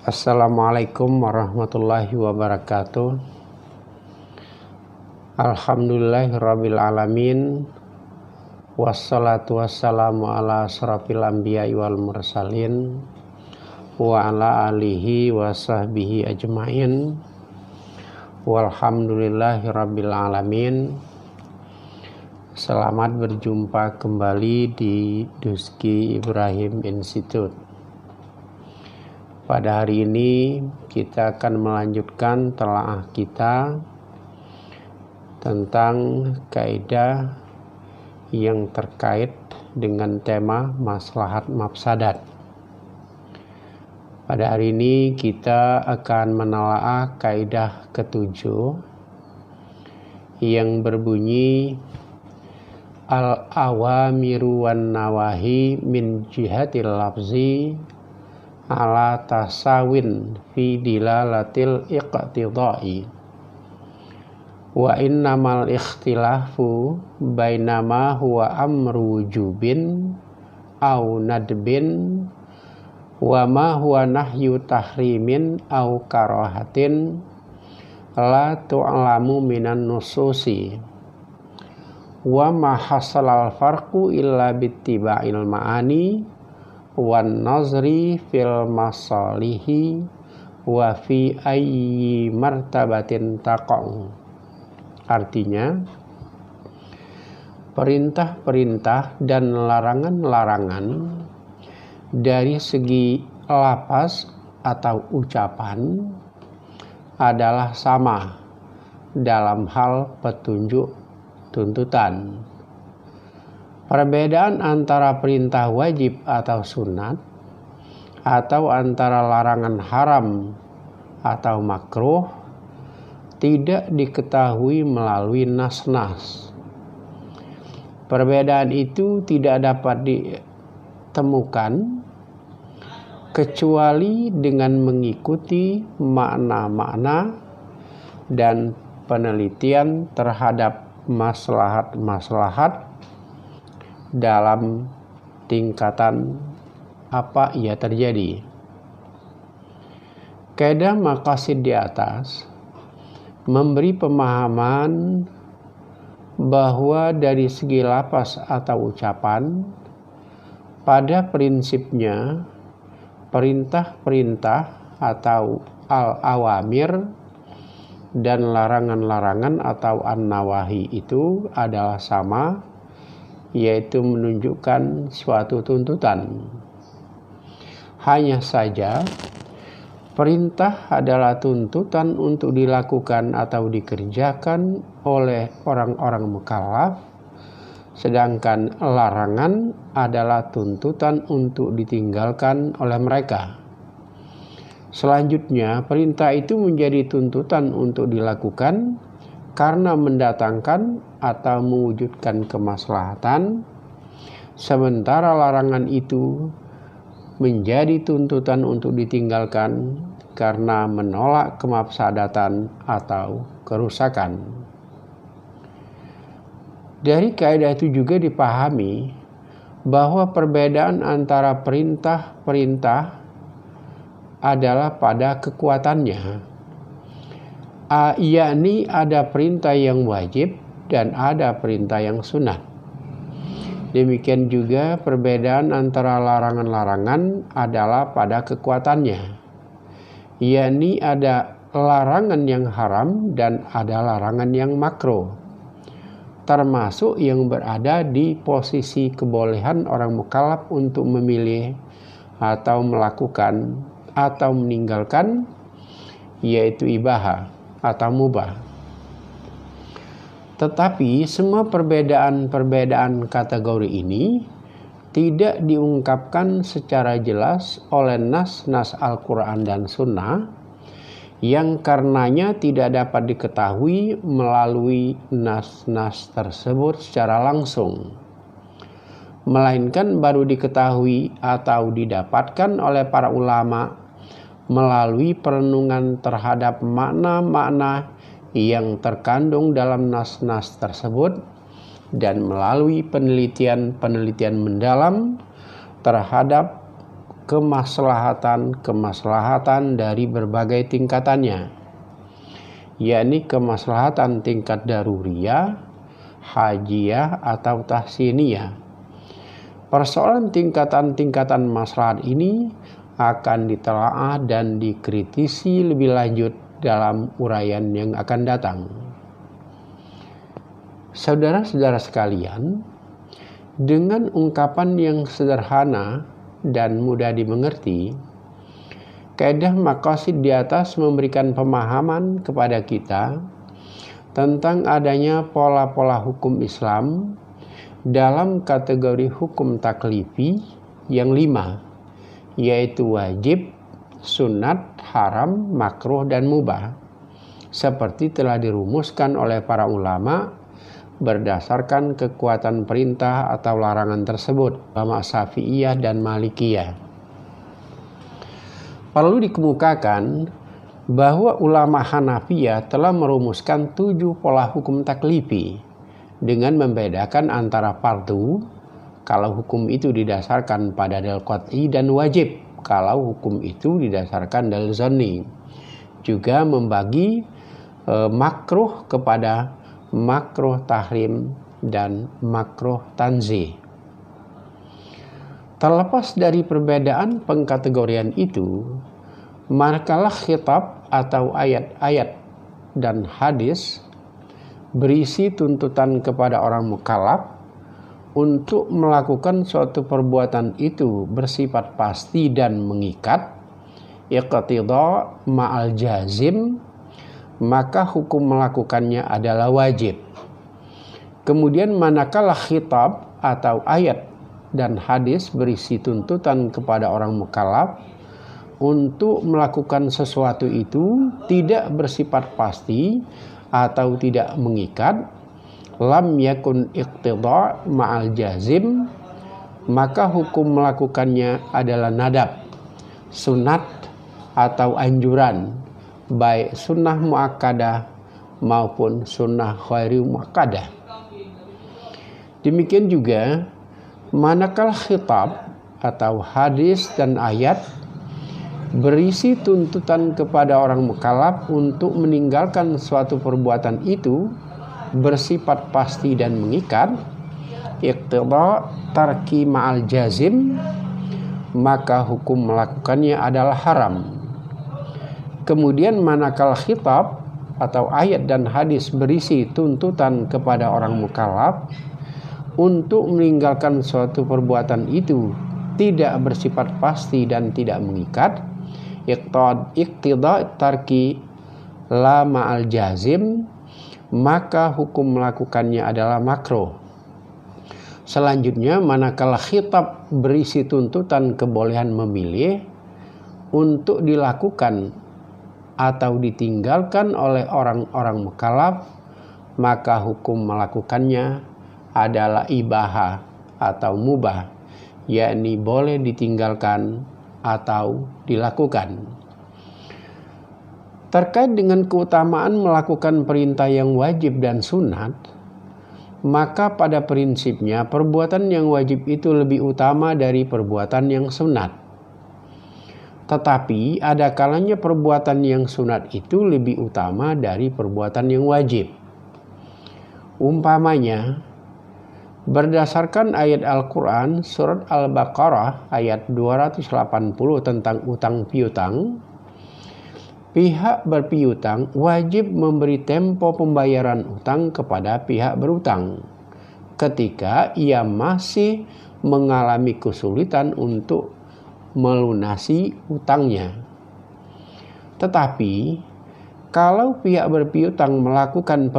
Assalamualaikum warahmatullahi wabarakatuh. Alhamdulillahirabbil alamin. Wassalatu wassalamu ala asyrafil anbiya'i wal mursalin wa ala alihi wa sahbihi ajmain. Walhamdulillahirabbil alamin. Selamat berjumpa kembali di Duski Ibrahim Institute. Pada hari ini kita akan melanjutkan telaah kita tentang kaidah yang terkait dengan tema maslahat mafsadat. Pada hari ini kita akan menelaah kaidah ketujuh yang berbunyi al-awamiru wan nawahi min jihatil lafzi ala tasawin fi dilalatil iqtidai wa innamal ikhtilafu bainama huwa amru wujubin au nadbin wa ma huwa nahyu tahrimin au karahatin la tu'lamu minan nususi wa ma hasalal farqu illa bittiba'il ma'ani wan nazri fil masalihi wa fi ayyi martabatin taqa'u. Artinya, perintah-perintah dan larangan-larangan dari segi lafaz atau ucapan adalah sama dalam hal petunjuk tuntutan. Perbedaan antara perintah wajib atau sunat, atau antara larangan haram atau makruh, tidak diketahui melalui nas-nas. Perbedaan itu tidak dapat ditemukan kecuali dengan mengikuti makna-makna dan penelitian terhadap maslahat-maslahat dalam tingkatan apa ia terjadi. Kaidah maqasid di atas memberi pemahaman bahwa dari segi lafaz atau ucapan, pada prinsipnya perintah-perintah atau al-awamir dan larangan-larangan atau an-nawahi itu adalah sama, yaitu menunjukkan suatu tuntutan. Hanya saja perintah adalah tuntutan untuk dilakukan atau dikerjakan oleh orang-orang mukallaf, sedangkan larangan adalah tuntutan untuk ditinggalkan oleh mereka. Selanjutnya, perintah itu menjadi tuntutan untuk dilakukan karena mendatangkan atau mewujudkan kemaslahatan, sementara larangan itu menjadi tuntutan untuk ditinggalkan karena menolak kemafsadatan atau kerusakan. Dari kaidah itu juga dipahami bahwa perbedaan antara perintah-perintah adalah pada kekuatannya. Yakni ada perintah yang wajib dan ada perintah yang sunat. Demikian juga perbedaan antara larangan-larangan adalah pada kekuatannya. Yakni ada larangan yang haram dan ada larangan yang makruh, termasuk yang berada di posisi kebolehan orang mukallaf untuk memilih atau melakukan atau meninggalkan, yaitu ibahah atau mubah. Tetapi semua perbedaan-perbedaan kategori ini tidak diungkapkan secara jelas oleh nas-nas Al-Quran dan Sunnah, yang karenanya tidak dapat diketahui melalui nas-nas tersebut secara langsung, melainkan baru diketahui atau didapatkan oleh para ulama melalui perenungan terhadap makna-makna yang terkandung dalam nas-nas tersebut dan melalui penelitian-penelitian mendalam terhadap kemaslahatan dari berbagai tingkatannya, yakni kemaslahatan tingkat daruriyah, hajiyah, atau tahsiniyah. Persoalan tingkatan-tingkatan maslahat ini akan ditelaah dan dikritisi lebih lanjut dalam uraian yang akan datang. Saudara-saudara sekalian, dengan ungkapan yang sederhana dan mudah dimengerti, kaidah maqasid di atas memberikan pemahaman kepada kita tentang adanya pola-pola hukum Islam dalam kategori hukum taklifi yang 5, yaitu wajib, sunat, haram, makruh, dan mubah, seperti telah dirumuskan oleh para ulama berdasarkan kekuatan perintah atau larangan tersebut, ulama Syafi'iyah dan Malikiyah. Perlu dikemukakan bahwa ulama Hanafiyah telah merumuskan 7 pola hukum taklifi dengan membedakan antara fardu kalau hukum itu didasarkan pada dalil qat'i dan wajib kalau hukum itu didasarkan dalil zanni. Juga membagi makruh kepada makruh tahrim dan makruh tanzih. Terlepas dari perbedaan pengkategorian itu, manakala khitab atau ayat-ayat dan hadis berisi tuntutan kepada orang mukallaf untuk melakukan suatu perbuatan itu bersifat pasti dan mengikat, iqtida ma'al jazim, maka hukum melakukannya adalah wajib. Kemudian manakala khitab atau ayat dan hadis berisi tuntutan kepada orang mukallaf untuk melakukan sesuatu itu tidak bersifat pasti atau tidak mengikat, lam yakun iqtida ma'al jazim, maka hukum melakukannya adalah nadab, sunat atau anjuran, baik sunnah muakkadah maupun sunnah ghairi muakkadah. Demikian juga manakala khitab atau hadis dan ayat berisi tuntutan kepada orang mukallaf untuk meninggalkan suatu perbuatan itu bersifat pasti dan mengikat, iqtida tarki ma'al jazim, maka hukum melakukannya adalah haram. Kemudian manakala khitab atau ayat dan hadis berisi tuntutan kepada orang mukallaf untuk meninggalkan suatu perbuatan itu tidak bersifat pasti dan tidak mengikat, iqtida tarki la ma'al jazim, maka hukum melakukannya adalah makruh. Selanjutnya, manakala khitab berisi tuntutan kebolehan memilih untuk dilakukan atau ditinggalkan oleh orang-orang mukallaf, maka hukum melakukannya adalah ibaha atau mubah, yakni boleh ditinggalkan atau dilakukan. Terkait dengan keutamaan melakukan perintah yang wajib dan sunat, maka pada prinsipnya perbuatan yang wajib itu lebih utama dari perbuatan yang sunat. Tetapi ada kalanya perbuatan yang sunat itu lebih utama dari perbuatan yang wajib. Umpamanya, berdasarkan ayat Al-Quran surat Al-Baqarah ayat 280 tentang utang piutang, pihak berpiutang wajib memberi tempo pembayaran utang kepada pihak berutang ketika ia masih mengalami kesulitan untuk melunasi utangnya. Tetapi kalau pihak berpiutang melakukan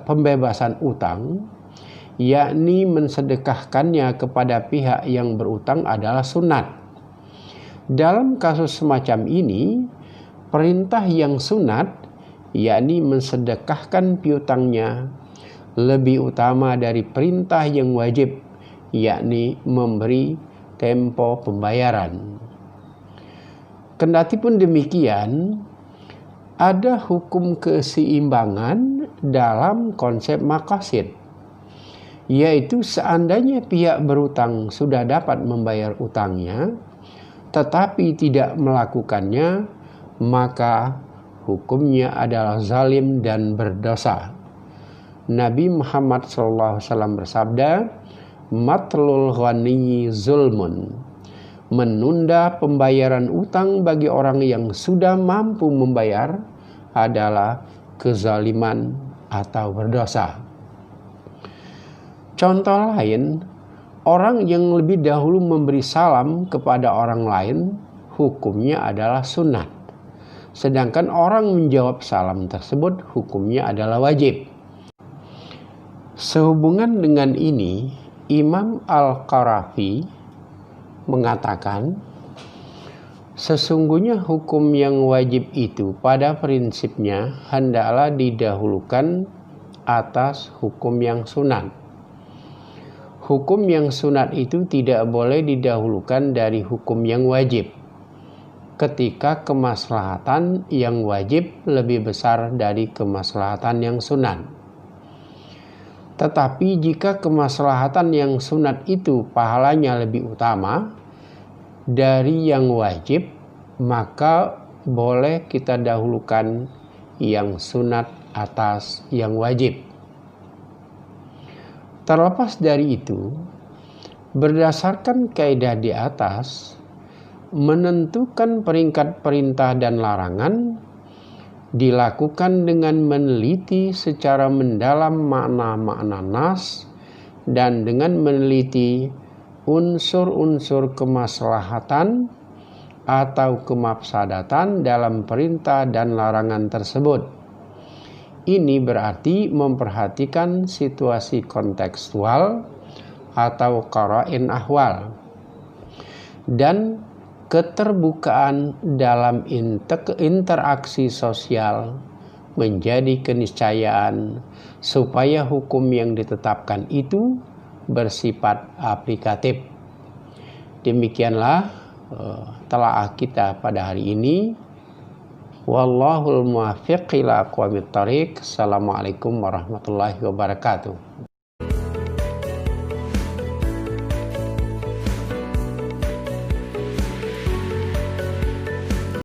pembebasan utang, yakni mensedekahkannya kepada pihak yang berutang, adalah sunat. Dalam kasus semacam ini, perintah yang sunat, yakni mensedekahkan piutangnya, lebih utama dari perintah yang wajib, yakni memberi tempo pembayaran. Kendatipun demikian, ada hukum keseimbangan dalam konsep maqasid, yaitu seandainya pihak berutang sudah dapat membayar utangnya, tetapi tidak melakukannya, maka hukumnya adalah zalim dan berdosa. Nabi Muhammad SAW bersabda, matlul ghani zulmun, menunda pembayaran utang bagi orang yang sudah mampu membayar adalah kezaliman atau berdosa. Contoh lain, orang yang lebih dahulu memberi salam kepada orang lain, hukumnya adalah sunat. Sedangkan orang menjawab salam tersebut, hukumnya adalah wajib. Sehubungan dengan ini, Imam Al-Qarafi mengatakan, sesungguhnya hukum yang wajib itu pada prinsipnya hendaklah didahulukan atas hukum yang sunat. Hukum yang sunat itu tidak boleh didahulukan dari hukum yang wajib, ketika kemaslahatan yang wajib lebih besar dari kemaslahatan yang sunat. Tetapi jika kemaslahatan yang sunat itu pahalanya lebih utama dari yang wajib, maka boleh kita dahulukan yang sunat atas yang wajib. Terlepas dari itu, berdasarkan kaidah di atas, menentukan peringkat perintah dan larangan dilakukan dengan meneliti secara mendalam makna-makna nas dan dengan meneliti unsur-unsur kemaslahatan atau kemafsadatan dalam perintah dan larangan tersebut. Ini berarti memperhatikan situasi kontekstual atau qara'in ahwal dan keterbukaan dalam interaksi sosial menjadi keniscayaan supaya hukum yang ditetapkan itu bersifat aplikatif. Demikianlah telaah kita pada hari ini. Wallahul muwaffiq ila aqwamit thoriq. Assalamualaikum warahmatullahi wabarakatuh.